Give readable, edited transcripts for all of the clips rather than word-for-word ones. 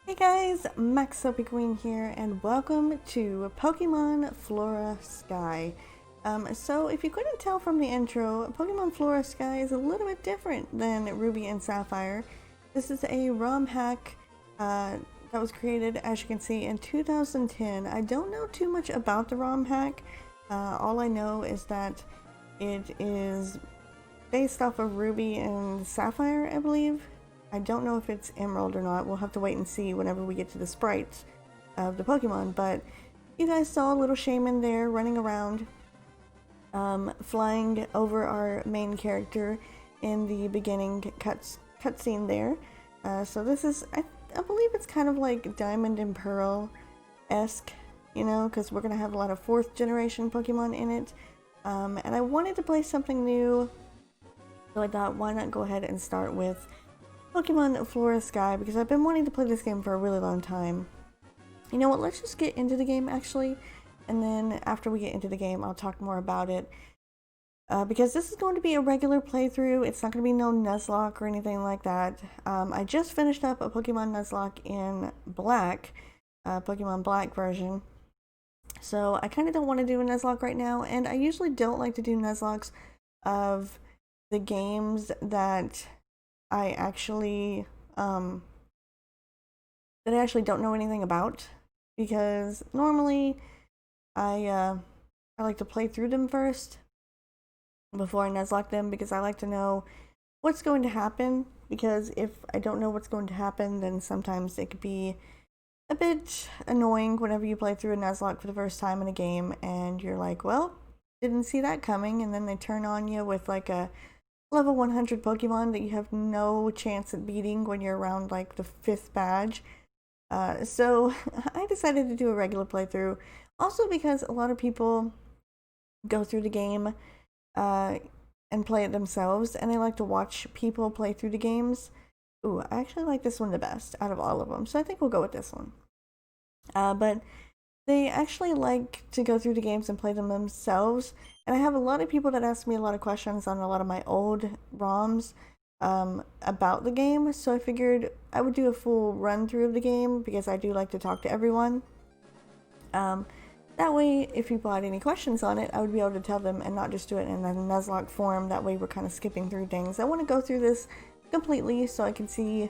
Hey guys, MaxLPQueen here, and welcome to Pokemon Flora Sky. So if you couldn't tell from the intro, Pokemon Flora Sky is a little bit different than Ruby and Sapphire. This is a ROM hack that was created, as you can see, in 2010. I don't know too much about the ROM hack. All I know is that it is based off of Ruby and Sapphire, I believe. I don't know if it's Emerald or not. We'll have to wait and see whenever we get to the sprites of the Pokemon. But you guys saw a little shaman there running around, flying over our main character in the beginning cutscene there. So this is, I believe it's kind of like Diamond and Pearl-esque, you know, because we're going to have a lot of 4th generation Pokemon in it. And I wanted to play something new, so I thought, why not go ahead and start with Pokemon Flora Sky, because I've been wanting to play this game for a really long time. You know what, let's just get into the game actually, and then after we get into the game I'll talk more about it. Because this is going to be a regular playthrough, it's not going to be no Nuzlocke or anything like that. I just finished up a Pokemon Nuzlocke in Black, Pokemon Black version. So I kind of don't want to do a Nuzlocke right now, and I usually don't like to do Nuzlocks of the games that I actually don't know anything about, because normally I like to play through them first before I Nuzlocke them, because I like to know what's going to happen, because if I don't know what's going to happen, then sometimes it could be a bit annoying whenever you play through a Nuzlocke for the first time in a game and you're like, well, didn't see that coming, and then they turn on you with like a level 100 Pokemon that you have no chance at beating when you're around like the 5th badge. So I decided to do a regular playthrough. Also because a lot of people go through the game and play it themselves, and they like to watch people play through the games. Ooh, I actually like this one the best out of all of them, so I think we'll go with this one. But they actually like to go through the games and play them themselves, and I have a lot of people that ask me a lot of questions on a lot of my old ROMs about the game, so I figured I would do a full run through of the game, because I do like to talk to everyone. That way, if people had any questions on it, I would be able to tell them and not just do it in a Nuzlocke form. That way we're kind of skipping through things. I want to go through this completely so I can see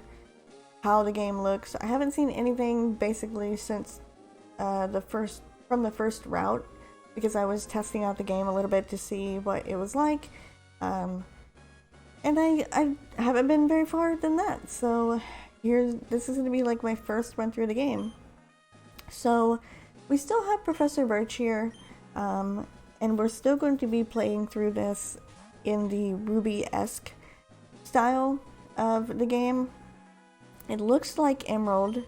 how the game looks. I haven't seen anything basically since from the first route, because I was testing out the game a little bit to see what it was like, and I haven't been very far than that, so this is going to be like my first run through the game. So we still have Professor Birch here, and we're still going to be playing through this in the Ruby-esque style of the game. It looks like Emerald,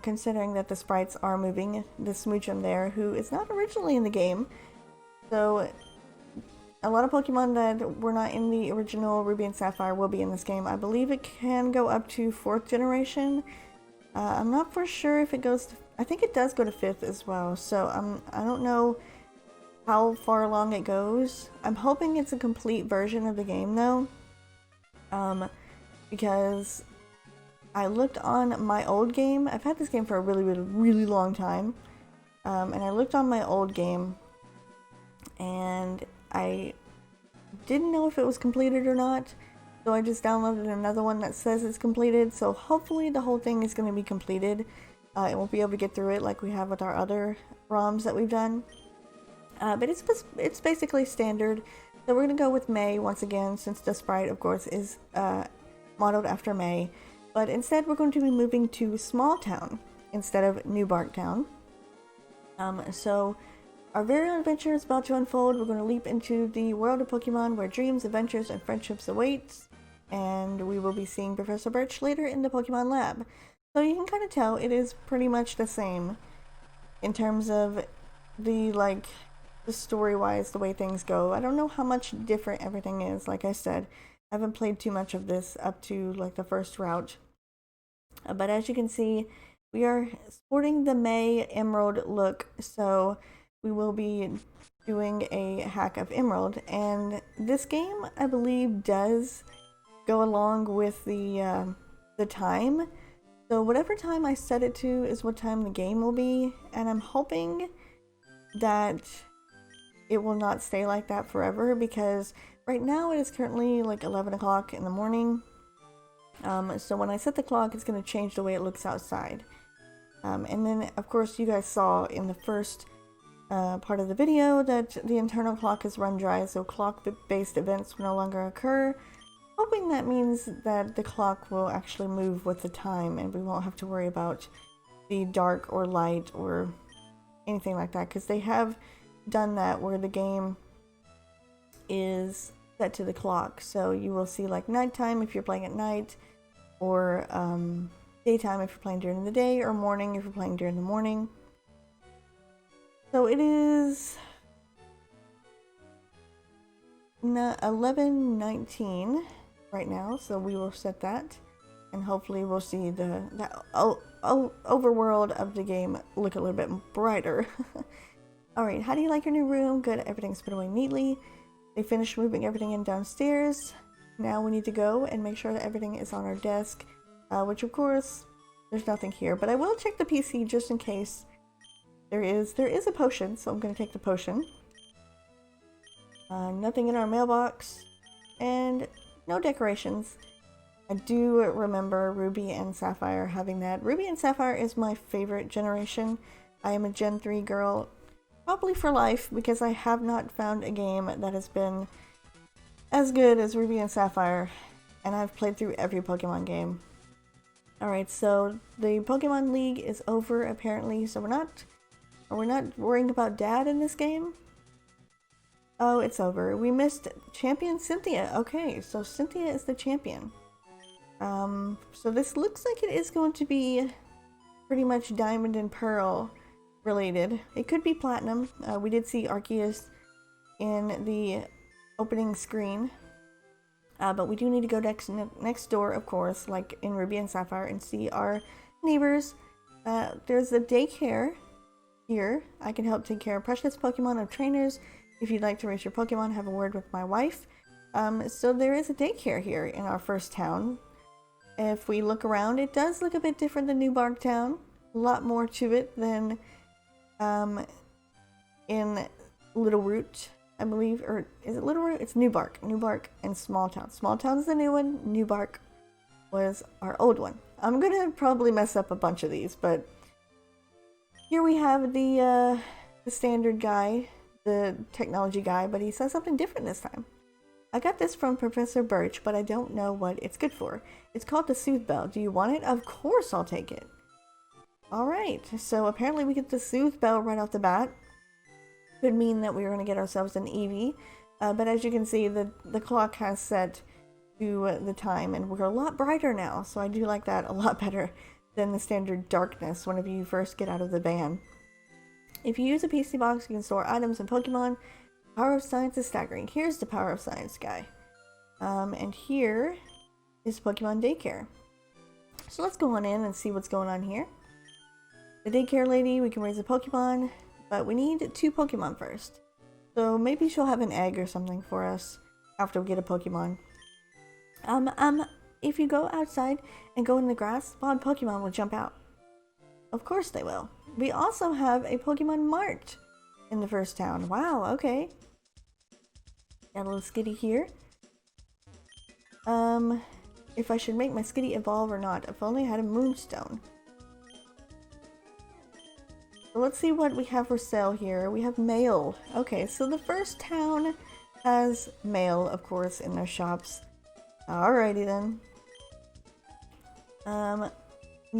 considering that the sprites are moving. The Smoochum there, who is not originally in the game. So a lot of Pokemon that were not in the original Ruby and Sapphire will be in this game. I believe it can go up to 4th generation. I'm not for sure if it goes to, I think it does go to 5th as well. So I don't know how far along it goes. I'm hoping it's a complete version of the game though. Because I looked on my old game. I've had this game for a really long time. And I looked on my old game, and I didn't know if it was completed or not. So I just downloaded another one that says it's completed. So hopefully the whole thing is going to be completed. And we'll be able to get through it like we have with our other ROMs that we've done. But it's basically standard. So we're going to go with May once again, since the sprite, of course, is modeled after May. But instead, we're going to be moving to Small Town instead of New Bark Town. So our very own adventure is about to unfold. We're going to leap into the world of Pokemon, where dreams, adventures, and friendships await. And we will be seeing Professor Birch later in the Pokemon Lab. So you can kind of tell it is pretty much the same in terms of the story-wise, the way things go. I don't know how much different everything is. Like I said, I haven't played too much of this up to like the first route. But as you can see, we are sporting the May Emerald look, so we will be doing a hack of Emerald. And this game, I believe, does go along with the time. So whatever time I set it to is what time the game will be, and I'm hoping that it will not stay like that forever, because right now it is currently like 11 o'clock in the morning. So when I set the clock, it's going to change the way it looks outside. And then, of course, you guys saw in the first part of the video that the internal clock is run dry, so clock-based events will no longer occur. Hoping that means that the clock will actually move with the time and we won't have to worry about the dark or light or anything like that, because they have done that where the game is set to the clock. So you will see like nighttime if you're playing at night, or daytime if you're playing during the day, or morning if you're playing during the morning. So it is 11:19 right now, so we will set that, and hopefully we'll see the overworld of the game look a little bit brighter. Alright, how do you like your new room? Good, everything's put away neatly. They finished moving everything in downstairs. Now we need to go and make sure that everything is on our desk, which of course, there's nothing here, but I will check the PC just in case. There is a potion, so I'm going to take the potion. Nothing in our mailbox, and no decorations. I do remember Ruby and Sapphire having that. Ruby and Sapphire is my favorite generation. I am a Gen 3 girl, probably for life, because I have not found a game that has been as good as Ruby and Sapphire, and I've played through every Pokemon game. Alright, so the Pokemon League is over apparently, so we're not worrying about Dad in this game. Oh, it's over. We missed Champion Cynthia. Okay, so Cynthia is the champion. So this looks like it is going to be pretty much Diamond and Pearl related. It could be Platinum. We did see Arceus in the opening screen. But we do need to go next door, of course, like in Ruby and Sapphire, and see our neighbors. There's a daycare here. I can help take care of precious Pokemon or trainers. If you'd like to raise your Pokemon, have a word with my wife. So there is a daycare here in our first town. If we look around, it does look a bit different than New Bark Town. A lot more to it than in Little Root, I believe. Or is it Little Root? It's New Bark. New Bark and Small Town. Small Town's the new one. New Bark was our old one. I'm gonna probably mess up a bunch of these, but here we have the standard guy, the technology guy, but he says something different this time. I got this from Professor Birch, but I don't know what it's good for. It's called the Soothe Bell. Do you want it? Of course I'll take it. Alright, so apparently we get the Soothe Bell right off the bat. Could mean that we're going to get ourselves an Eevee. But as you can see, the clock has set to the time, and we're a lot brighter now, so I do like that a lot better than the standard darkness whenever you first get out of the van. If you use a PC box, you can store items and Pokemon. Power of Science is staggering. Here's the Power of Science guy. And here is Pokemon Daycare. So let's go on in and see what's going on here. The Daycare lady, we can raise a Pokemon, but we need 2 Pokemon first. So maybe she'll have an egg or something for us after we get a Pokemon. If you go outside and go in the grass, spawned Pokemon will jump out. Of course they will. We also have a Pokemon Mart in the first town. Wow, okay. Got a little Skitty here. If I should make my Skitty evolve or not. If only I had a Moonstone. So let's see what we have for sale here. We have mail. Okay, so the first town has mail, of course, in their shops. Alrighty then.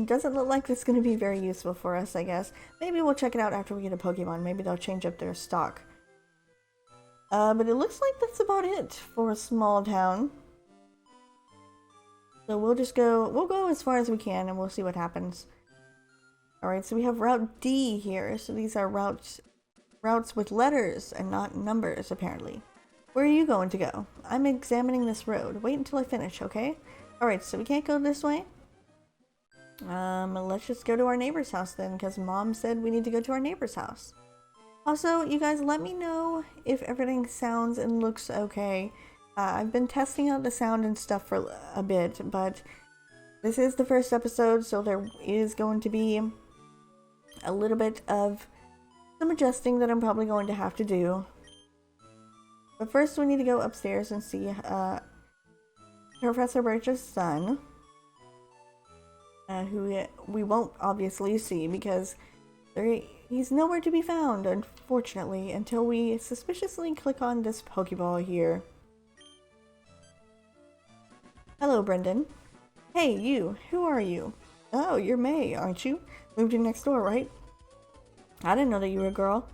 Doesn't look like it's going to be very useful for us, I guess. Maybe we'll check it out after we get a Pokemon. Maybe they'll change up their stock. But it looks like that's about it for a small town. So we'll go as far as we can and we'll see what happens. Alright, so we have Route D here. So these are routes with letters and not numbers, apparently. Where are you going to go? I'm examining this road. Wait until I finish, okay? Alright, so we can't go this way. Let's just go to our neighbor's house then, because Mom said we need to go to our neighbor's house. Also, you guys let me know if everything sounds and looks okay. I've been testing out the sound and stuff for a bit, but This is the first episode, so there is going to be a little bit of some adjusting that I'm probably going to have to do. But first we need to go upstairs and see Professor Birch's son, who we won't obviously see because he's nowhere to be found, unfortunately, until we suspiciously click on this Pokeball here. Hello, Brendan. Hey, you. Who are you? Oh, you're May, aren't you? Moved in next door, right? I didn't know that you were a girl.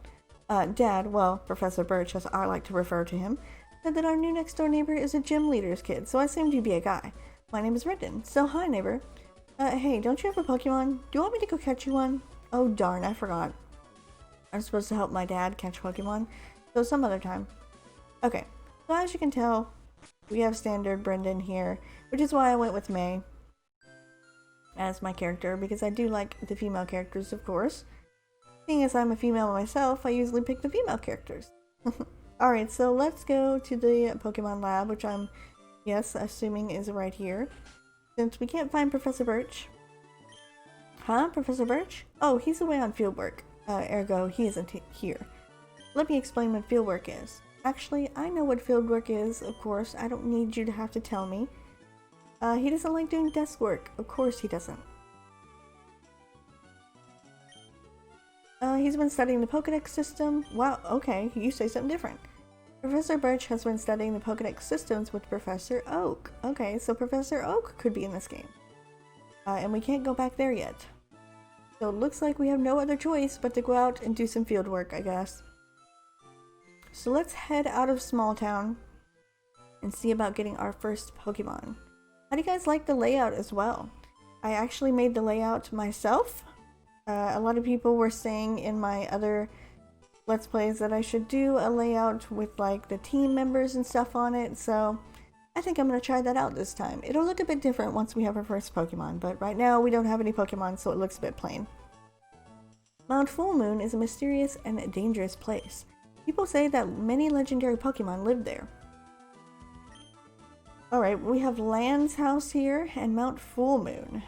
Dad, well, Professor Birch, as I like to refer to him, said that our new next door neighbor is a gym leader's kid, so I assumed you'd be a guy. My name is Brendan, so hi, neighbor. Hey, don't you have a Pokemon? Do you want me to go catch you one? Oh, darn, I forgot. I'm supposed to help my dad catch Pokemon, so some other time. Okay, so as you can tell, we have standard Brendan here, which is why I went with May as my character, because I do like the female characters, of course. Seeing as I'm a female myself, I usually pick the female characters. Alright, so let's go to the Pokemon lab, which I'm, yes, assuming is right here. Since we can't find Professor Birch. Huh? Professor Birch? Oh, he's away on fieldwork. Ergo, he isn't here. Let me explain what fieldwork is. Actually, I know what fieldwork is, of course. I don't need you to have to tell me. He doesn't like doing desk work. Of course he doesn't. He's been studying the Pokedex system. Wow, okay, you say something different. Professor Birch has been studying the Pokedex systems with Professor Oak. Okay, so Professor Oak could be in this game. And we can't go back there yet. So it looks like we have no other choice but to go out and do some field work, I guess. So let's head out of Small Town and see about getting our first Pokemon. How do you guys like the layout as well? I actually made the layout myself. A lot of people were saying in my other Let's Plays that I should do a layout with like the team members and stuff on it, so I think I'm going to try that out this time. It'll look a bit different once we have our first Pokemon, but right now we don't have any Pokemon, so it looks a bit plain. Mount Full Moon is a mysterious and dangerous place. People say that many legendary Pokemon live there. Alright, we have Lan's house here and Mount Full Moon.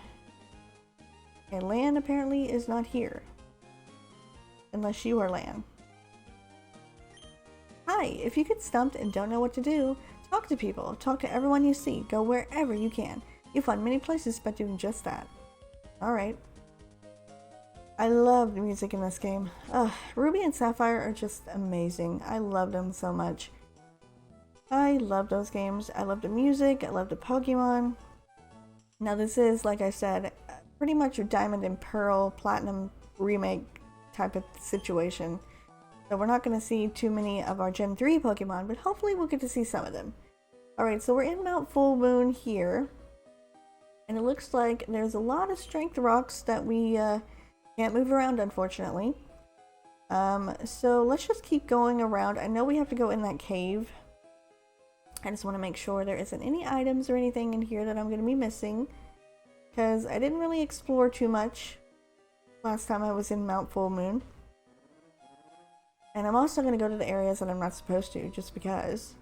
And Lan apparently is not here. Unless you are Lan. Hi, if you get stumped and don't know what to do, talk to people, talk to everyone you see, go wherever you can. You'll find many places by doing just that. Alright. I love the music in this game. Ruby and Sapphire are just amazing. I love them so much. I love those games. I love the music, I love the Pokemon. Now this is, like I said, pretty much a Diamond and Pearl Platinum remake type of situation. So we're not going to see too many of our Gen 3 Pokemon, but hopefully we'll get to see some of them. Alright, so we're in Mount Full Moon here. And it looks like there's a lot of strength rocks that we can't move around, unfortunately. So let's just keep going around. I know we have to go in that cave. I just want to make sure there isn't any items or anything in here that I'm going to be missing. Because I didn't really explore too much last time I was in Mount Full Moon. And I'm also going to go to the areas that I'm not supposed to, just because.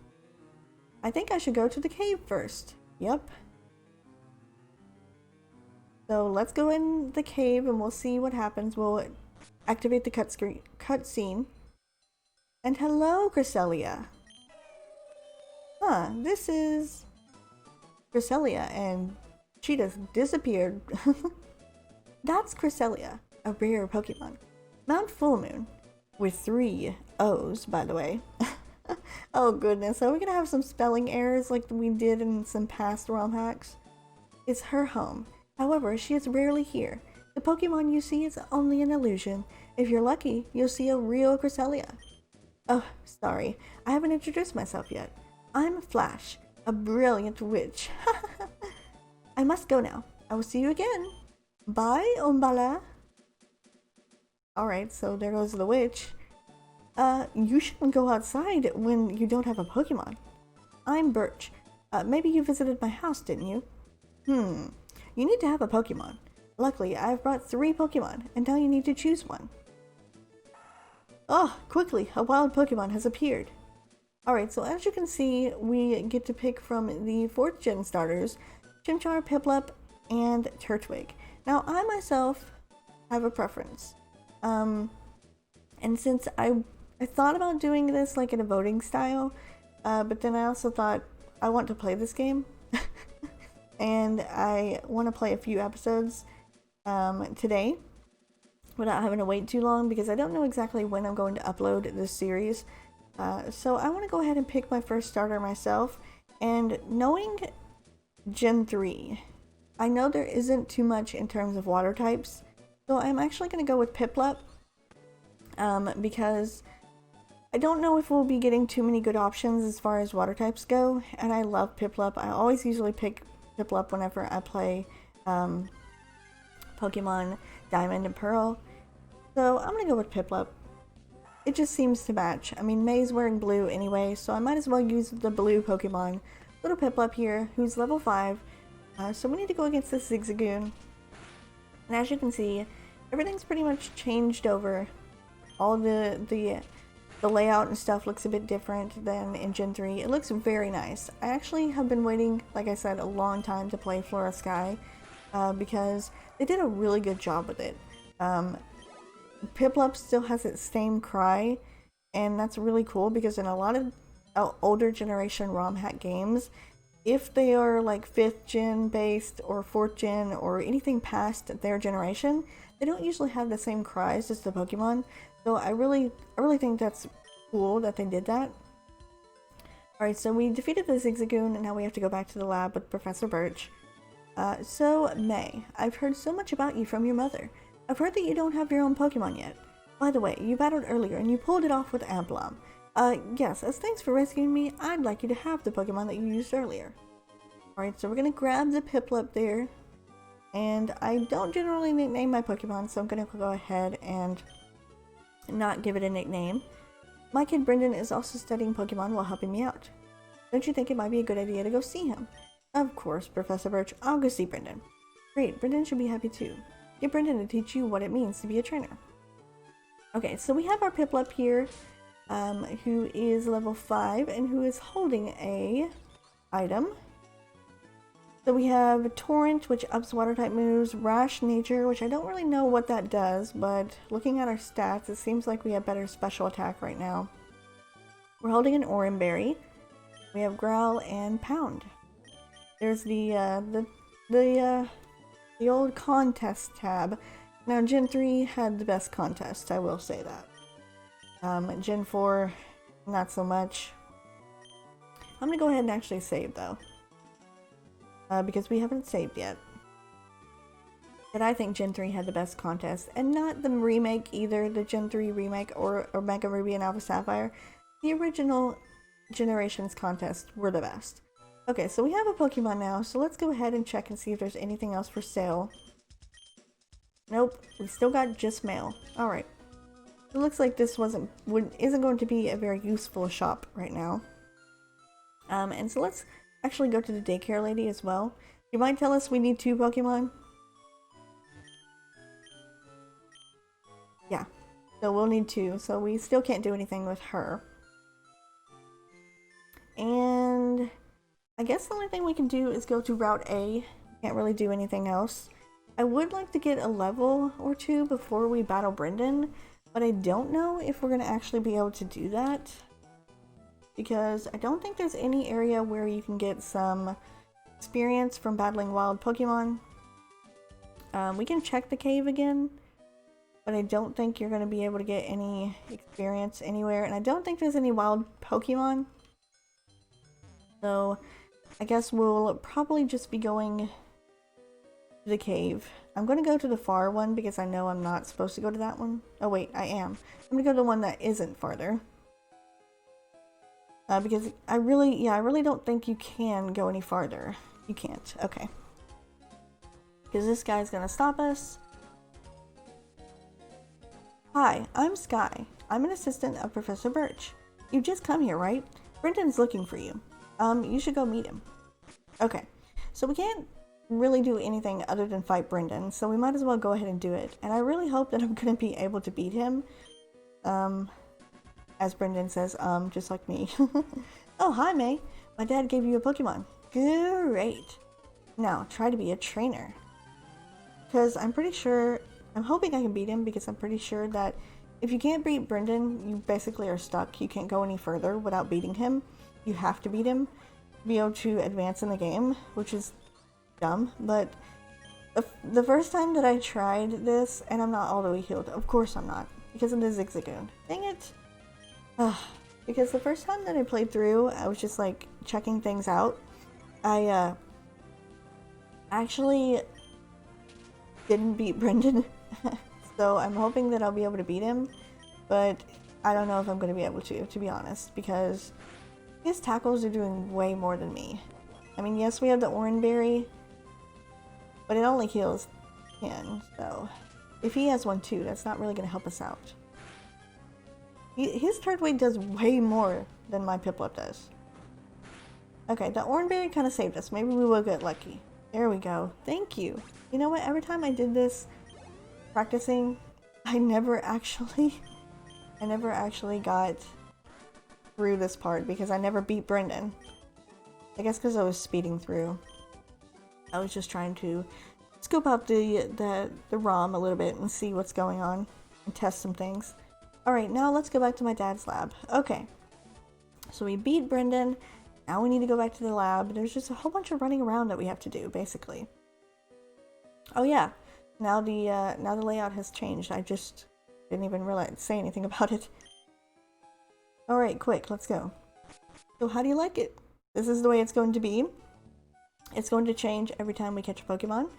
I think I should go to the cave first. Yep. So let's go in the cave and we'll see what happens. We'll activate the cutscene. And hello, Cresselia. Huh, this is Cresselia, and she just disappeared. That's Cresselia, a rare Pokemon. Mount Full Moon, with 3 O's, by the way. Oh goodness, are we gonna have some spelling errors like we did in some past ROM hacks? It's her home. However, she is rarely here. The Pokemon you see is only an illusion. If you're lucky, you'll see a real Cresselia. Oh, sorry, I haven't introduced myself yet. I'm Flash, a brilliant witch. I must go now. I will see you again. Bye, Umbala. Alright, so there goes the witch. You shouldn't go outside when you don't have a Pokemon. I'm Birch. Maybe you visited my house, didn't you? You need to have a Pokemon. Luckily, I've brought 3 Pokemon, and now you need to choose one. Oh, quickly, a wild Pokemon has appeared. Alright, so as you can see, we get to pick from the 4th gen starters, Chimchar, Piplup, and Turtwig. Now, I myself have a preference. And since I thought about doing this like in a voting style, but then I also thought I want to play this game. And I want to play a few episodes today without having to wait too long, because I don't know exactly when I'm going to upload this series. So I want to go ahead and pick my first starter myself. And knowing Gen 3, I know there isn't too much in terms of water types. So I'm actually going to go with Piplup. Because I don't know if we'll be getting too many good options as far as water types go. And I love Piplup. I always usually pick Piplup whenever I play Pokemon Diamond and Pearl. So I'm gonna go with Piplup. It just seems to match. I mean, May's wearing blue anyway, so I might as well use the blue Pokemon. Little Piplup here, who's level 5. So we need to go against this Zigzagoon. And as you can see, everything's pretty much changed over. All the layout and stuff looks a bit different than in Gen 3. It looks very nice. I actually have been waiting, like I said, a long time to play Flora Sky because they did a really good job with it. Piplup still has its same cry, and that's really cool because in a lot of older generation ROM hack games, if they are like 5th gen based or 4th gen or anything past their generation, they don't usually have the same cries as the Pokemon. So I really think that's cool that they did that. Alright, so we defeated the Zigzagoon, and now we have to go back to the lab with Professor Birch. So May, I've heard so much about you from your mother. I've heard that you don't have your own Pokemon yet. By the way, you battled earlier and you pulled it off with Amplam. Yes, as thanks for rescuing me, I'd like you to have the Pokemon that you used earlier. Alright, so we're gonna grab the Piplup there. And I don't generally nickname my Pokemon, so I'm gonna go ahead and not give it a nickname. My kid Brendan is also studying Pokemon while helping me out. Don't you think it might be a good idea to go see him? Of course, Professor Birch, I'll go see Brendan. Great, Brendan should be happy too. Get Brendan to teach you what it means to be a trainer. Okay, so we have our Piplup here, who is level 5 and who is holding a item. So we have Torrent, which ups water type moves, Rash Nature, which I don't really know what that does, but looking at our stats, it seems like we have better special attack right now. We're holding an Oranberry. We have Growl and Pound. There's the old contest tab. Now Gen 3 had the best contest, I will say that. Gen 4, not so much. I'm gonna go ahead and actually save though. Because we haven't saved yet. But I think Gen 3 had the best contest, and not the remake either, the Gen 3 remake or Mega Ruby and Alpha Sapphire. The original generation's contests were the best. Okay, so we have a Pokemon now, so let's go ahead and check and see if there's anything else for sale. Nope, we still got just mail. Alright. It looks like this isn't going to be a very useful shop right now. And so let's actually go to the daycare lady as well. You might tell us we need 2 Pokemon? Yeah, so we'll need 2, so we still can't do anything with her. And I guess the only thing we can do is go to Route A. Can't really do anything else. I would like to get a level or 2 before we battle Brendan, but I don't know if we're going to actually be able to do that. Because I don't think there's any area where you can get some experience from battling wild Pokemon. We can check the cave again, but I don't think you're going to be able to get any experience anywhere, and I don't think there's any wild Pokemon. So I guess we'll probably just be going to the cave. I'm going to go to the far one because I know I'm not supposed to go to that one. Oh wait, I am. I'm going to go to the one that isn't farther. Because I really don't think you can go any farther. You can't. Okay. Because this guy's gonna stop us. Hi, I'm Sky. I'm an assistant of Professor Birch. You've just come here, right? Brendan's looking for you. You should go meet him. Okay. So we can't really do anything other than fight Brendan, so we might as well go ahead and do it. And I really hope that I'm gonna be able to beat him. As Brendan says, just like me. Oh, hi, May. My dad gave you a Pokemon. Great. Now, try to be a trainer. Because I'm pretty sure, I'm hoping I can beat him because I'm pretty sure that if you can't beat Brendan, you basically are stuck. You can't go any further without beating him. You have to beat him to be able to advance in the game, which is dumb. But the first time that I tried this, and I'm not all the way healed. Of course I'm not, because of the Zigzagoon. Dang it. Ugh. Because the first time that I played through, I was just like checking things out. I actually didn't beat Brendan. So I'm hoping that I'll be able to beat him, but I don't know if I'm going to be able to be honest, because his tackles are doing way more than me. I mean, yes, we have the Oranberry, but it only heals 10, so if he has one too, that's not really going to help us out. His turret weight does way more than my Piplup does. Okay, the Oranberry kind of saved us. Maybe we will get lucky. There we go. Thank you. You know what? Every time I did this practicing, I never actually got through this part because I never beat Brendan. I guess because I was speeding through. I was just trying to scope out the ROM a little bit and see what's going on and test some things. Alright, now let's go back to my dad's lab. Okay, so we beat Brendan. Now we need to go back to the lab. There's just a whole bunch of running around that we have to do, basically. Oh yeah, now the layout has changed. I just didn't even say anything about it. Alright, quick, let's go. So how do you like it? This is the way it's going to be. It's going to change every time we catch a Pokemon.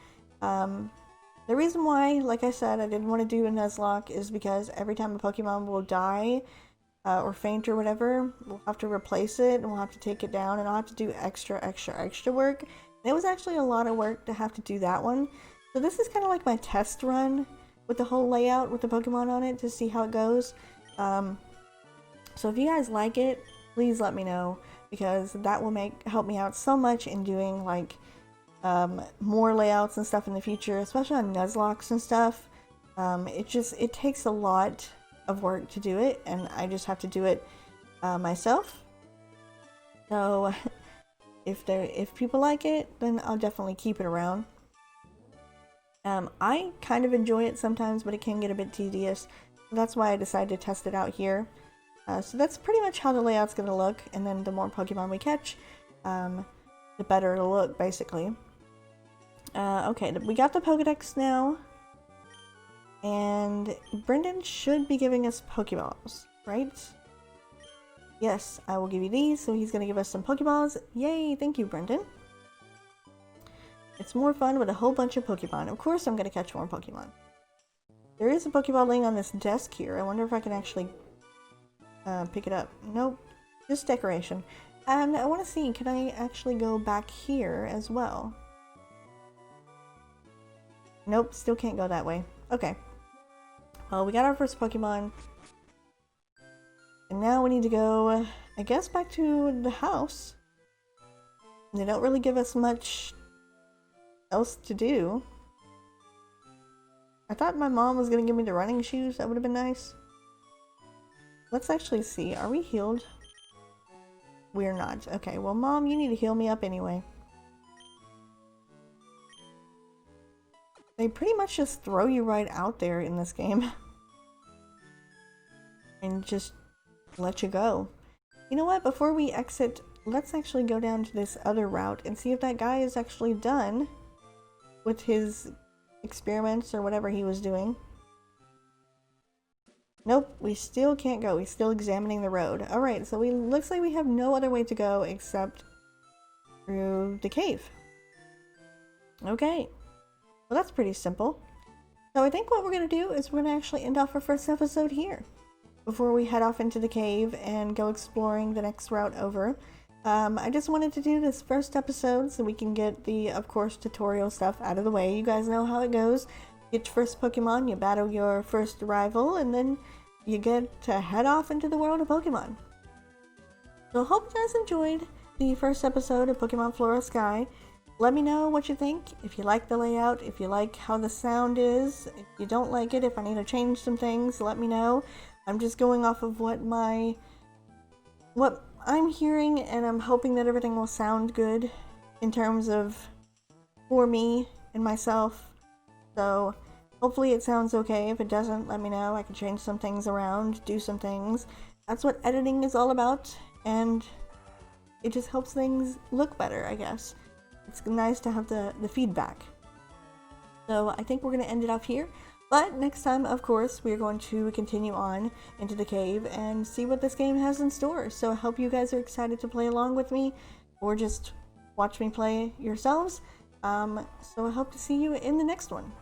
The reason why, like I said, I didn't want to do a Nuzlocke is because every time a Pokemon will die or faint or whatever, we'll have to replace it and we'll have to take it down and I'll have to do extra work. And it was actually a lot of work to have to do that one. So this is kind of like my test run with the whole layout with the Pokemon on it to see how it goes. So if you guys like it, please let me know, because that will help me out so much in doing like more layouts and stuff in the future, especially on Nuzlocks and stuff. It takes a lot of work to do it, and I just have to do it myself. So if people like it, then I'll definitely keep it around. I kind of enjoy it sometimes, but it can get a bit tedious. That's why I decided to test it out here. So that's pretty much how the layout's going to look, and then the more Pokemon we catch, the better it'll look, basically. Okay, we got the Pokedex now, and Brendan should be giving us Pokeballs, right? Yes, I will give you these, so he's going to give us some Pokeballs. Yay, thank you, Brendan. It's more fun with a whole bunch of Pokemon. Of course I'm going to catch more Pokemon. There is a Pokeball laying on this desk here. I wonder if I can actually pick it up. Nope, just decoration. And I want to see, can I actually go back here as well? Nope, still can't go that way. Okay. Well, we got our first Pokemon. And now we need to go, I guess, back to the house. They don't really give us much else to do. I thought my mom was going to give me the running shoes. That would have been nice. Let's actually see. Are we healed? We're not. Okay, well, Mom, you need to heal me up anyway. They pretty much just throw you right out there in this game. And just let you go. You know what? Before we exit, let's actually go down to this other route and see if that guy is actually done with his experiments or whatever he was doing. Nope, we still can't go. He's still examining the road. Alright, so looks like we have no other way to go except through the cave. Okay. Well, that's pretty simple. So I think what we're going to do is we're going to actually end off our first episode here before we head off into the cave and go exploring the next route over. I just wanted to do this first episode so we can get the, of course, tutorial stuff out of the way. You guys know how it goes. Get your first Pokemon, you battle your first rival, and then you get to head off into the world of Pokemon. So hope you guys enjoyed the first episode of Pokemon Flora Sky. Let me know what you think, if you like the layout, if you like how the sound is, if you don't like it, if I need to change some things, let me know. I'm just going off of what I'm hearing, and I'm hoping that everything will sound good in terms of for me and myself. So hopefully it sounds okay. If it doesn't, let me know. I can change some things around, do some things. That's what editing is all about, and it just helps things look better, I guess. It's nice to have the feedback. So I think we're going to end it off here. But next time, of course, we're going to continue on into the cave and see what this game has in store. So I hope you guys are excited to play along with me, or just watch me play yourselves. So I hope to see you in the next one.